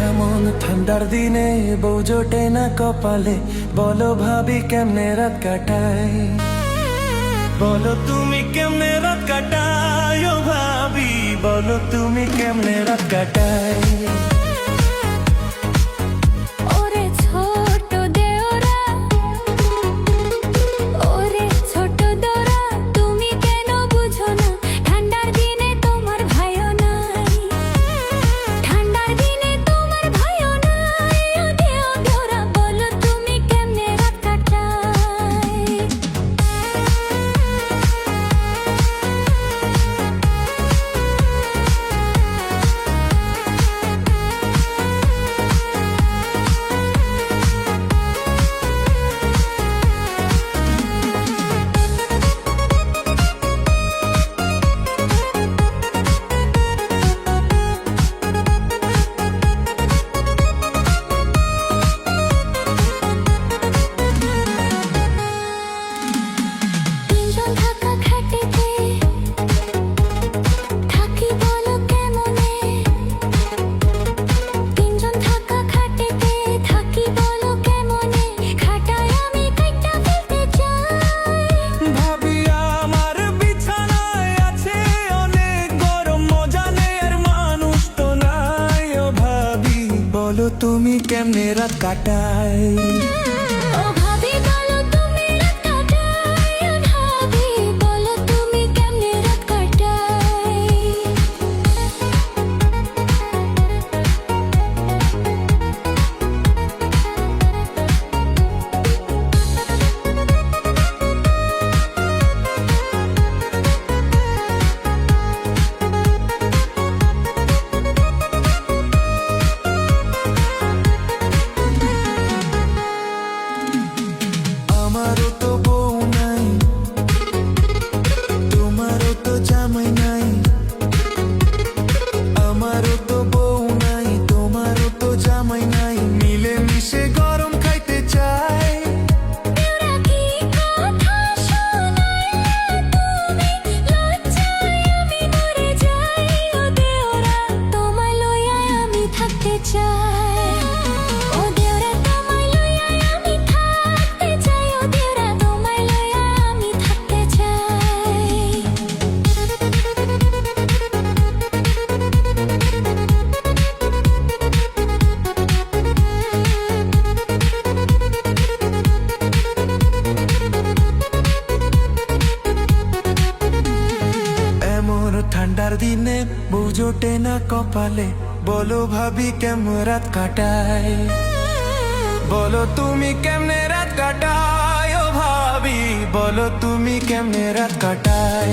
এমন ঠান্ডার দিনে বউ জোটে না কপালে, বলো ভাবি কেমনে রাত কাটাই, বলো তুমি কেমনে রাত কাটাই, ও ভাবি বলো তুমি কেমনে রাত কাটাই। বলো তুমি কেমনে রাত কাটাই, ও ভাবি বলো তুমি রাত কাটাই, ও ভাবি বলো তুমি কেমনে রাত কাটাই। আমারও তো বউ নাই, তোমারও তো জামাই নাই, আমারও তো বউ নাই, তোমারও তো জামাই নাই, মিলে মিশে গরম খাইতে চাই। দেওরা কি কথা শোনাইলে তুমি, লজ্জায় আমি মরে যাই, ও দেওরা তোমায় লইয়া আমি থাকতে চাই, ও দেওরা তোমায় লইয়া আমি থাকতে চাই, ও দেওরা তোমায় লইয়া আমি থাকতে চাই। এমন ঠান্ডার দিনে বউ জোটে না কপালে, বলো ভাবি কেমন রাত কাটাই, বলো তুমি কেমনে রাত কাটাই, ও ভাবি বলো তুমি কেমনে রাত কাটাই।